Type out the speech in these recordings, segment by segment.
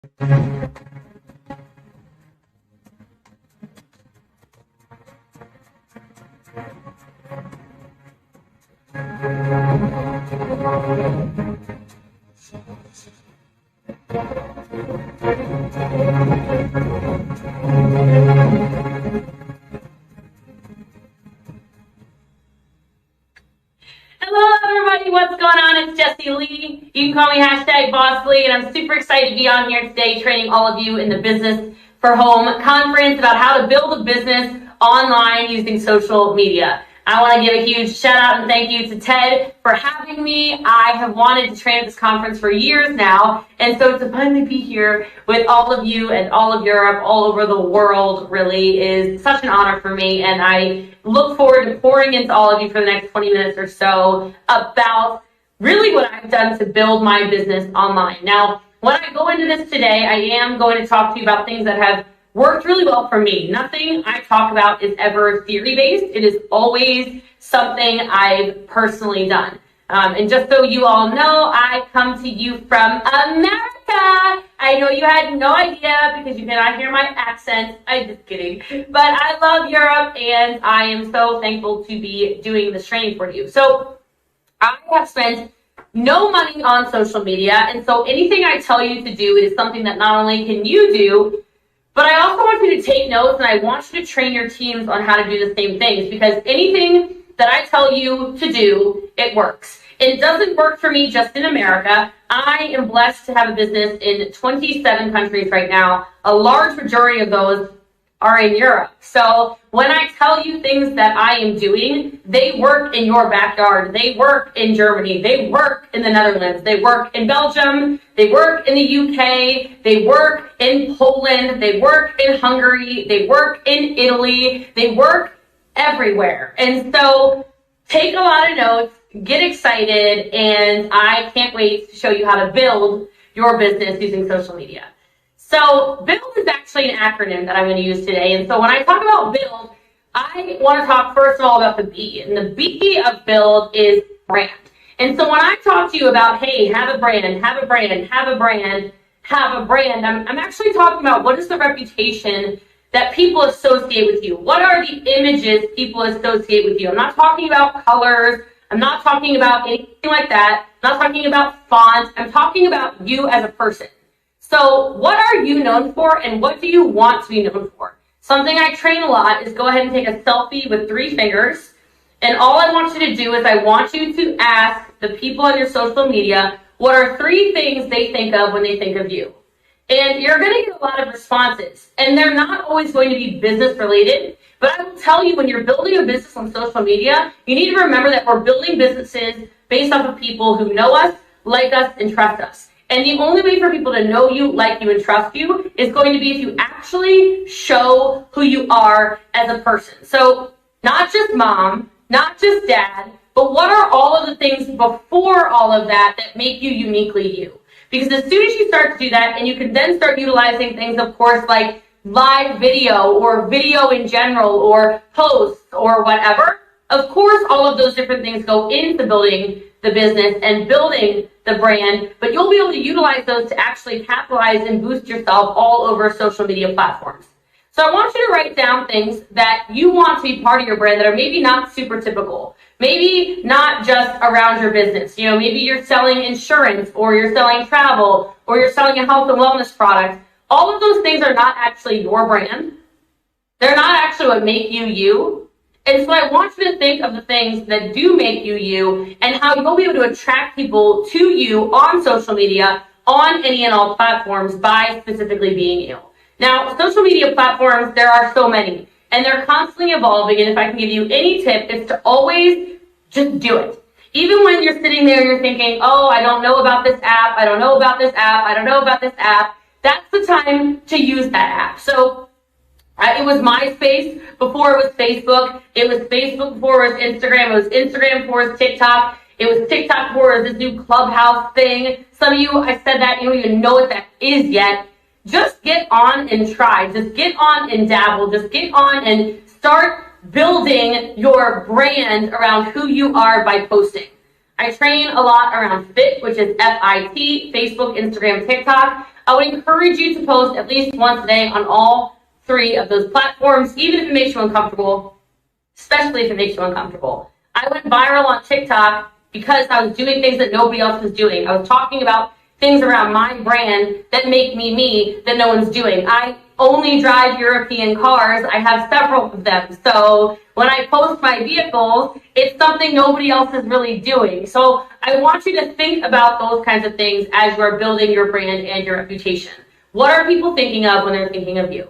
Hello everybody, what's going on? It's Jessie Lee. You can call me #BossLee, and I'm super excited to be on here today training all of you in the Business for Home conference about how to build a business online using social media. I want to give a huge shout out and thank you to Ted for having me. I have wanted to train at this conference for years now, and so to finally be here with all of you and all of Europe, all over the world, really is such an honor for me, and I look forward to pouring into all of you for the next 20 minutes or so about really what I've done to build my business online. Now, when I go into this today, I am going to talk to you about things that have worked really well for me. Nothing I talk about is ever theory-based. It is always something I've personally done. And just so you all know, I come to you from America. I know you had no idea because you cannot hear my accent. I'm just kidding. But I love Europe, and I am so thankful to be doing this training for you. So I have spent no money on social media, and so anything I tell you to do is something that not only can you do, but I also want you to take notes, and I want you to train your teams on how to do the same things, because anything that I tell you to do, it works. It doesn't work for me just in America. I am blessed to have a business in 27 countries right now. A large majority of those are in Europe. So when I tell you things that I am doing, they work in your backyard. They work in Germany. They work in the Netherlands. They work in Belgium. They work in the UK. They work in Poland. They work in Hungary. They work in Italy. They work everywhere. And so take a lot of notes, get excited, and I can't wait to show you how to build your business using social media. So build is actually an acronym that I'm going to use today. And so when I talk about build, I want to talk first of all about the B. And the B of build is brand. And so when I talk to you about, hey, have a brand, have a brand, have a brand, have a brand, I'm actually talking about what is the reputation that people associate with you. What are the images people associate with you? I'm not talking about colors. I'm not talking about anything like that. I'm not talking about font. I'm talking about you as a person. So what are you known for, and what do you want to be known for? Something I train a lot is go ahead and take a selfie with 3 fingers. And all I want you to do is I want you to ask the people on your social media, what are 3 things they think of when they think of you? And you're going to get a lot of responses. And they're not always going to be business related. But I will tell you, when you're building a business on social media, you need to remember that we're building businesses based off of people who know us, like us, and trust us. And the only way for people to know you, like you, and trust you is going to be if you actually show who you are as a person. So not just mom, not just dad, but what are all of the things before all of that that make you uniquely you? Because as soon as you start to do that, and you can then start utilizing things, of course, like live video or video in general or posts or whatever, of course, all of those different things go into building the business and building the brand, but you'll be able to utilize those to actually capitalize and boost yourself all over social media platforms. So I want you to write down things that you want to be part of your brand that are maybe not super typical. Maybe not just around your business. You know, maybe you're selling insurance, or you're selling travel, or you're selling a health and wellness product. All of those things are not actually your brand. They're not actually what make you you. And so I want you to think of the things that do make you you, and how you'll be able to attract people to you on social media, on any and all platforms, by specifically being you. Now, social media platforms, there are so many, and they're constantly evolving, and if I can give you any tip, it's to always just do it. Even when you're sitting there and you're thinking, oh, I don't know about this app, I don't know about this app, I don't know about this app, that's the time to use that app. So it was MySpace before it was Facebook. It was Facebook before it was Instagram. It was Instagram before it was TikTok. It was TikTok before it was this new Clubhouse thing. Some of you, I said that, you don't even know what that is yet. Just get on and try. Just get on and dabble. Just get on and start building your brand around who you are by posting. I train a lot around FIT, which is FIT, Facebook, Instagram, TikTok. I would encourage you to post at least once a day on all 3 of those platforms, even if it makes you uncomfortable, especially if it makes you uncomfortable. I went viral on TikTok because I was doing things that nobody else was doing. I was talking about things around my brand that make me me that no one's doing. I only drive European cars. I have several of them. So when I post my vehicles, it's something nobody else is really doing. So I want you to think about those kinds of things as you're building your brand and your reputation. What are people thinking of when they're thinking of you?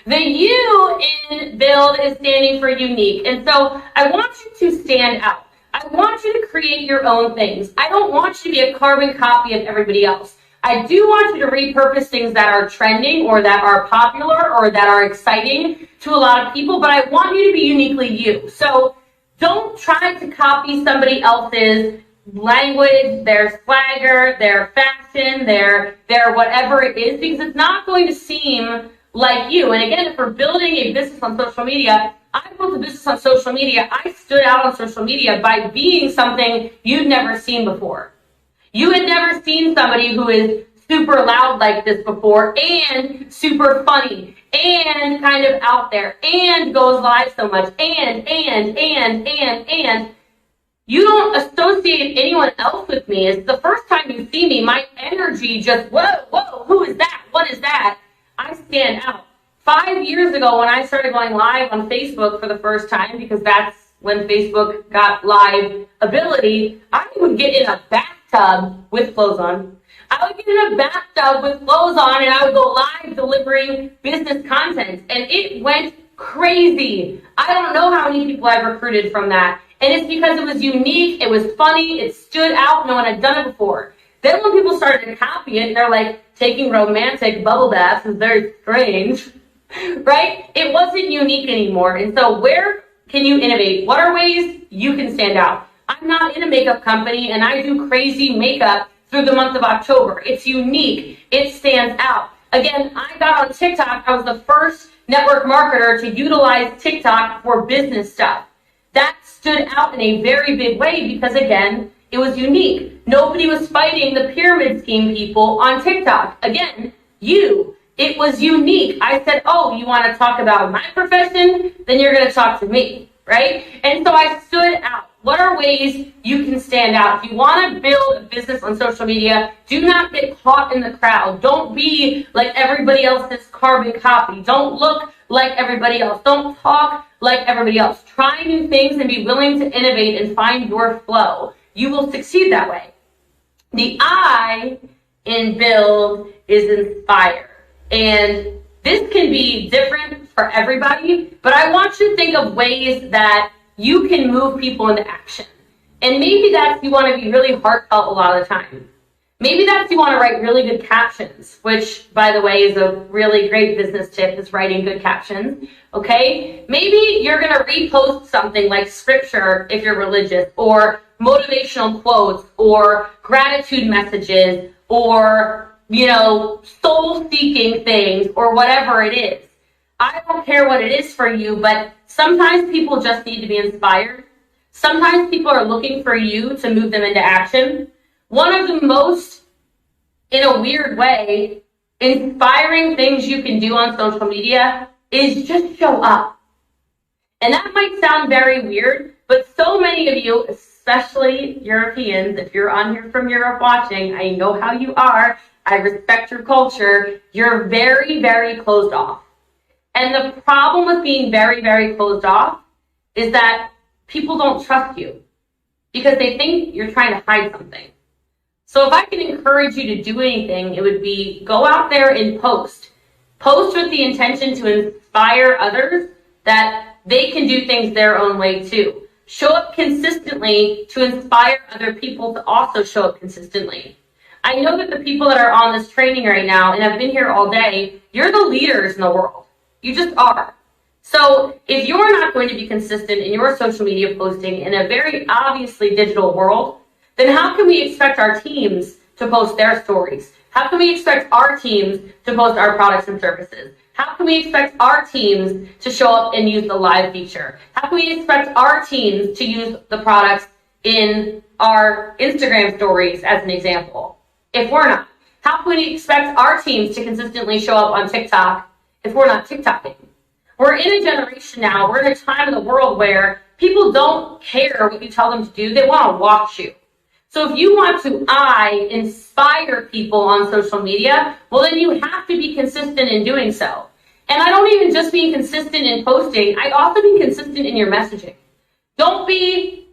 The U in build is standing for unique. And so I want you to stand out. I want you to create your own things. I don't want you to be a carbon copy of everybody else. I do want you to repurpose things that are trending or that are popular or that are exciting to a lot of people, but I want you to be uniquely you. So don't try to copy somebody else's language, their swagger, their fashion, their whatever it is, because it's not going to seem like you. And again, if we're building a business on social media, I built a business on social media. I stood out on social media by being something you'd never seen before. You had never seen somebody who is super loud like this before, and super funny, and kind of out there, and goes live so much, and. You don't associate anyone else with me. It's the first time you see me, my energy just, whoa, who is that? What is that? I stand out. 5 years ago, when I started going live on Facebook for the first time, because that's when Facebook got live ability, I would get in a bathtub with clothes on. I would get in a bathtub with clothes on, and I would go live delivering business content, and it went crazy. I don't know how many people I've recruited from that, and it's because it was unique, it was funny, it stood out, no one had done it before. Then when people started to copy it, and they're like, taking romantic bubble baths is very strange, right? It wasn't unique anymore. And so where can you innovate? What are ways you can stand out? I'm not in a makeup company, and I do crazy makeup through the month of October. It's unique. It stands out. Again, I got on TikTok. I was the first network marketer to utilize TikTok for business stuff. That stood out in a very big way because, again, it was unique. Nobody was fighting the pyramid scheme people on TikTok. Again, it was unique. I said, oh, you want to talk about my profession? Then you're going to talk to me, right? And so I stood out. What are ways you can stand out? If you want to build a business on social media, do not get caught in the crowd. Don't be like everybody else's carbon copy. Don't look like everybody else. Don't talk like everybody else. Try new things and be willing to innovate and find your flow. You will succeed that way. The I in build is inspire. And this can be different for everybody, but I want you to think of ways that you can move people into action. And maybe that's you want to be really heartfelt a lot of the time. Maybe that's you want to write really good captions, which, by the way, is a really great business tip, is writing good captions, okay? Maybe you're going to repost something like scripture if you're religious, or motivational quotes, or gratitude messages, or, soul-seeking things, or whatever it is. I don't care what it is for you, but sometimes people just need to be inspired. Sometimes people are looking for you to move them into action. One of the most, in a weird way, inspiring things you can do on social media is just show up. And that might sound very weird, but so many of you, especially Europeans, if you're on here from Europe watching, I know how you are. I respect your culture. You're very, very closed off. And the problem with being very, very closed off is that people don't trust you because they think you're trying to hide something. So if I can encourage you to do anything, it would be go out there and post. Post with the intention to inspire others that they can do things their own way too. Show up consistently to inspire other people to also show up consistently. I know that the people that are on this training right now and have been here all day, you're the leaders in the world. You just are. So if you're not going to be consistent in your social media posting in a very obviously digital world, then how can we expect our teams to post their stories? How can we expect our teams to post our products and services? How can we expect our teams to show up and use the live feature? How can we expect our teams to use the products in our Instagram stories as an example, if we're not? How can we expect our teams to consistently show up on TikTok if we're not TikToking? We're in a generation now, we're in a time in the world where people don't care what you tell them to do, they want to watch you. So if you want to inspire people on social media, well then you have to be consistent in doing so. And I don't even just mean consistent in posting, I also mean consistent in your messaging. Don't be,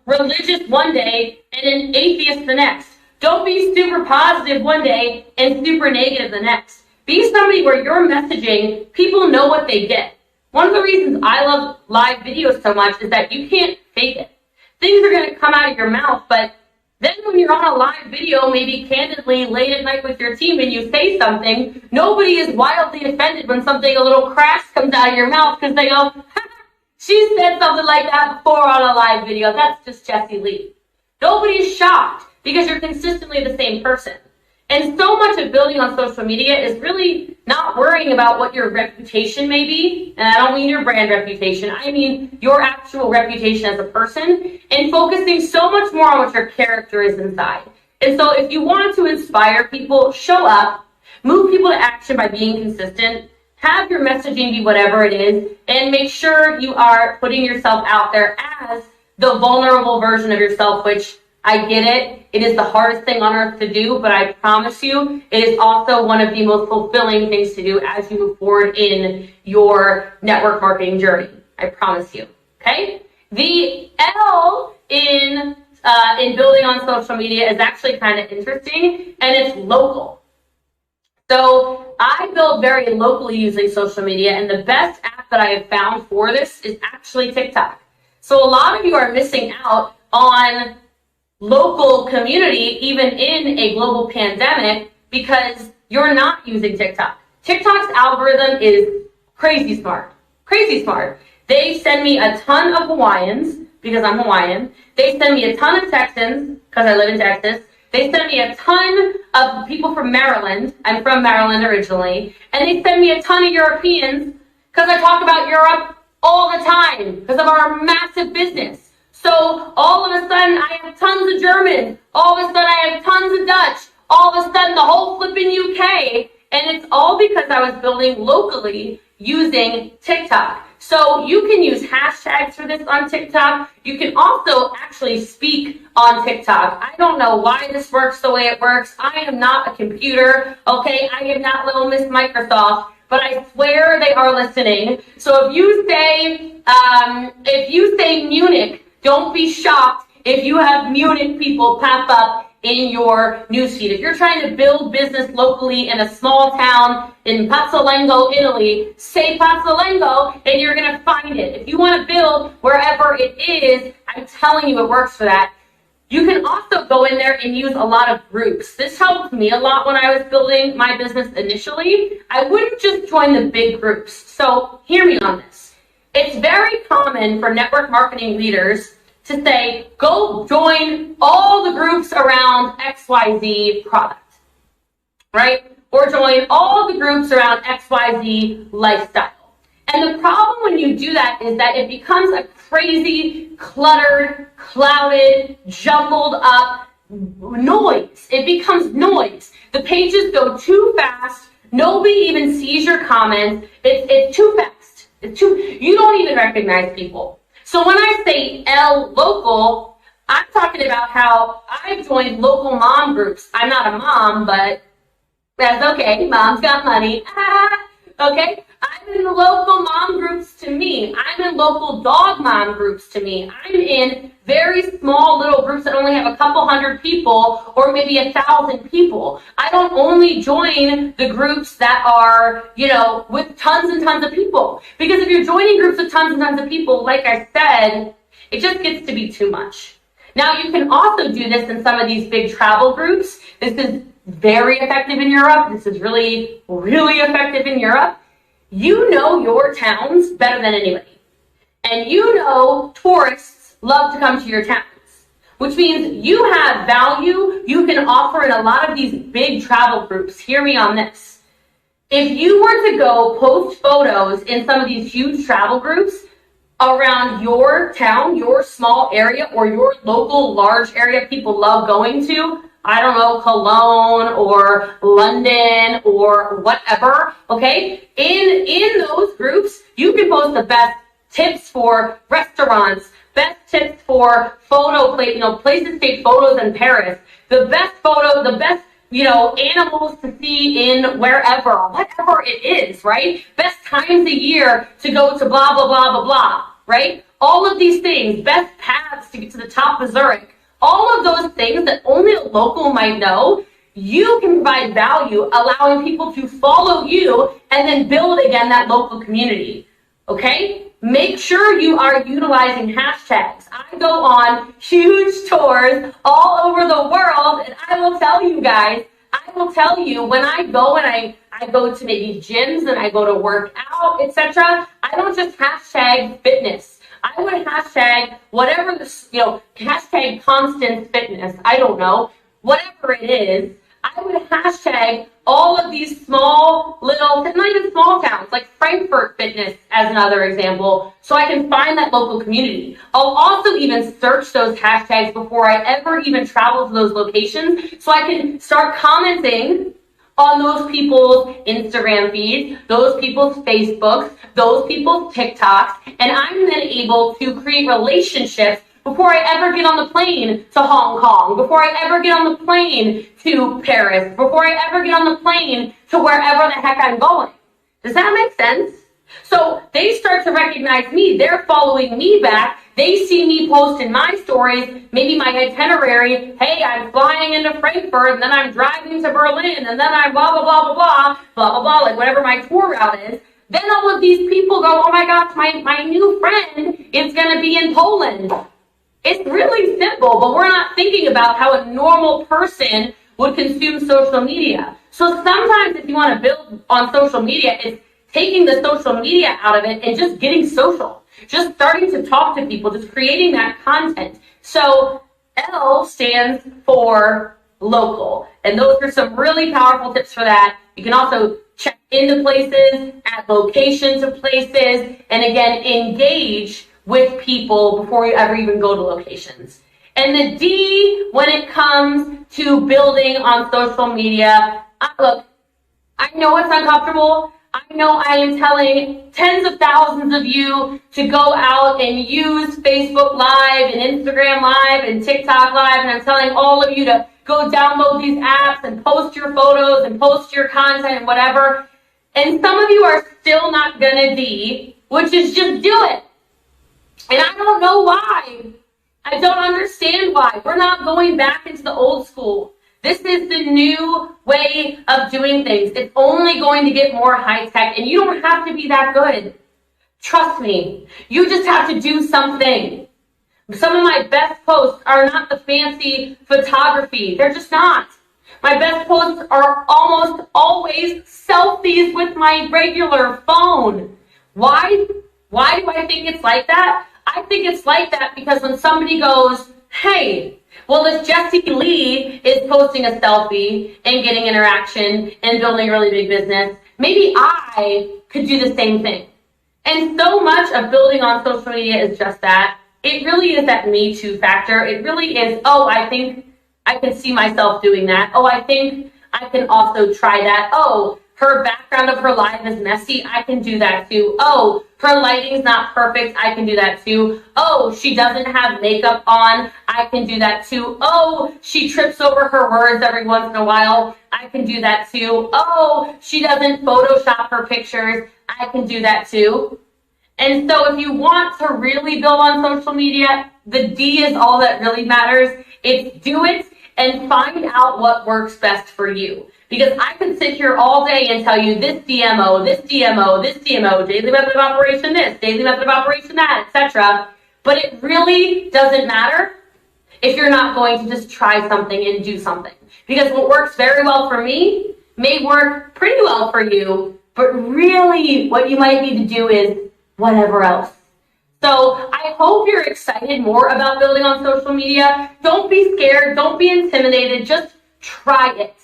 religious one day and an atheist the next. Don't be super positive one day and super negative the next. Be somebody where your messaging, people know what they get. One of the reasons I love live videos so much is that you can't fake it. Things are going to come out of your mouth, but then when you're on a live video, maybe candidly late at night with your team and you say something, nobody is wildly offended when something a little crass comes out of your mouth because they go, she said something like that before on a live video. That's just Jessie Lee. Nobody's shocked because you're consistently the same person. And so much of building on social media is really not worrying about what your reputation may be. And I don't mean your brand reputation. I mean your actual reputation as a person, and focusing so much more on what your character is inside. And so if you want to inspire people, show up, move people to action by being consistent, have your messaging be whatever it is, and make sure you are putting yourself out there as the vulnerable version of yourself, which I get it. It is the hardest thing on earth to do, but I promise you, it is also one of the most fulfilling things to do as you move forward in your network marketing journey. I promise you. Okay? The L in building on social media is actually kind of interesting, and it's local. So I build very locally using social media, and the best app that I have found for this is actually TikTok. So a lot of you are missing out on local community, even in a global pandemic, because you're not using TikTok. TikTok's algorithm is crazy smart. Crazy smart. They send me a ton of Hawaiians, because I'm Hawaiian. They send me a ton of Texans, because I live in Texas. They send me a ton of people from Maryland. I'm from Maryland originally. And they send me a ton of Europeans, because I talk about Europe all the time, because of our massive business. So all of a sudden I have tons of German, all of a sudden I have tons of Dutch, all of a sudden the whole flipping UK, and it's all because I was building locally using TikTok. So you can use hashtags for this on TikTok. You can also actually speak on TikTok. I don't know why this works the way it works. I am not a computer, okay? I am not little Miss Microsoft, but I swear they are listening. So if you say Munich, don't be shocked if you have Munich people pop up in your newsfeed. If you're trying to build business locally in a small town in Pozzolengo, Italy, say Pozzolengo and you're going to find it. If you want to build wherever it is, I'm telling you it works for that. You can also go in there and use a lot of groups. This helped me a lot when I was building my business initially. I wouldn't just join the big groups. So hear me on this. It's very common for network marketing leaders to say, go join all the groups around XYZ product, right? Or join all the groups around XYZ lifestyle. And the problem when you do that is that it becomes a crazy, cluttered, clouded, jumbled up noise. It becomes noise. The pages go too fast. Nobody even sees your comments. It's too fast. You don't even recognize people. So when I say L local, I'm talking about how I've joined local mom groups. I'm not a mom, but that's okay. Mom's got money. Okay? I'm in the local mom groups to me. I'm in local dog mom groups to me. I'm in very small little groups that only have a couple hundred people or maybe 1,000 people. I don't only join the groups that are, with tons and tons of people. Because if you're joining groups with tons and tons of people, like I said, it just gets to be too much. Now, you can also do this in some of these big travel groups. This is very effective in Europe. This is really, really effective in Europe. You know your towns better than anybody. And you know tourists love to come to your towns, which means you have value you can offer in a lot of these big travel groups. Hear me on this. If you were to go post photos in some of these huge travel groups around your town, your small area, or your local large area people love going to, I don't know, Cologne or London or whatever, okay? In those groups, you can post the best tips for restaurants, best tips for places to take photos in Paris, the best animals to see in whatever it is, right? Best times a year to go to blah, blah, blah, blah, blah, right? All of these things, best paths to get to the top of Zurich, all of those things that only a local might know, you can provide value, allowing people to follow you and then build again that local community, okay? Make sure you are utilizing hashtags. I go on huge tours all over the world, and I will tell you guys, when I go and I go to maybe gyms and I go to work out, etc., I don't just hashtag fitness. I would hashtag whatever hashtag constant fitness. I don't know, whatever it is. I would hashtag all of these small little, not even small towns, like Frankfurt Fitness as another example, so I can find that local community. I'll also even search those hashtags before I ever even travel to those locations, so I can start commenting on those people's Instagram feeds, those people's Facebooks, those people's TikToks, and I'm then able to create relationships before I ever get on the plane to Hong Kong, before I ever get on the plane to Paris, before I ever get on the plane to wherever the heck I'm going. Does that make sense? So they start to recognize me. They're following me back. They see me post in my stories, maybe my itinerary. Hey, I'm flying into Frankfurt, and then I'm driving to Berlin, and then I'm blah, blah, blah, blah, blah, blah, blah, blah, like whatever my tour route is. Then all of these people go, oh my gosh, my new friend is going to be in Poland. It's really simple, but we're not thinking about how a normal person would consume social media. So sometimes if you want to build on social media, it's taking the social media out of it and just getting social. Just starting to talk to people, just creating that content. So L stands for local. And those are some really powerful tips for that. You can also check into places, add locations of places, and again, engage with people before you ever even go to locations. And the D, when it comes to building on social media, look, I know it's uncomfortable. I know I am telling tens of thousands of you to go out and use Facebook Live and Instagram Live and TikTok Live, and I'm telling all of you to go download these apps and post your photos and post your content and whatever. And some of you are still not gonna D, which is just do it. And I don't know why. I don't understand why. We're not going back into the old school. This is the new way of doing things. It's only going to get more high tech, and you don't have to be that good. Trust me. You just have to do something. Some of my best posts are not the fancy photography. They're just not. My best posts are almost always selfies with my regular phone. Why? Why do I think it's like that? I think it's like that because when somebody goes, hey, well, if Jessie Lee is posting a selfie and getting interaction and building a really big business, maybe I could do the same thing. And so much of building on social media is just that. It really is that Me Too factor. It really is, oh, I think I can see myself doing that. Oh, I think I can also try that. Oh, her background of her life is messy. I can do that too. Oh, her lighting's not perfect. I can do that too. Oh, she doesn't have makeup on. I can do that too. Oh, she trips over her words every once in a while. I can do that too. Oh, she doesn't Photoshop her pictures. I can do that too. And so if you want to really build on social media, the D is all that really matters. It's do it and find out what works best for you. Because I could sit here all day and tell you this DMO, this DMO, this DMO, daily method of operation this, daily method of operation that, etc. But it really doesn't matter if you're not going to just try something and do something. Because what works very well for me may work pretty well for you, but really what you might need to do is whatever else. So I hope you're excited more about building on social media. Don't be scared. Don't be intimidated. Just try it.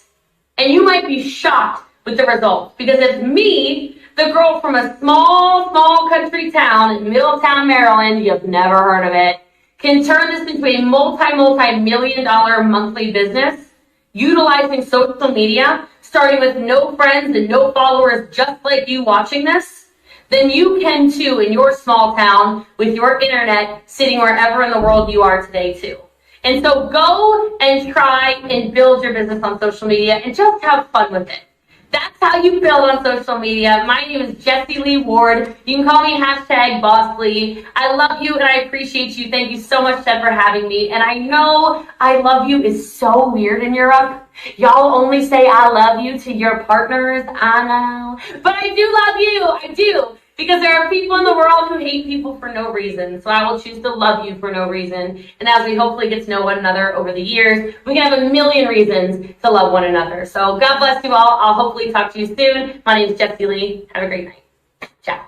And you might be shocked with the results. Because if me, the girl from a small country town in Middletown, Maryland, you've never heard of it, can turn this into a multi-million dollar monthly business, utilizing social media, starting with no friends and no followers just like you watching this, then you can too in your small town with your internet sitting wherever in the world you are today too. And so go and try and build your business on social media and just have fun with it. That's how you build on social media. My name is Jessie Lee Ward. You can call me #BossLee. I love you and I appreciate you. Thank you so much, Ted, for having me. And I know I love you is so weird in Europe. Y'all only say I love you to your partners. I know. But I do love you. I do. Because there are people in the world who hate people for no reason. So I will choose to love you for no reason. And as we hopefully get to know one another over the years, we can have a million reasons to love one another. So God bless you all. I'll hopefully talk to you soon. My name is Jessie Lee. Have a great night. Ciao.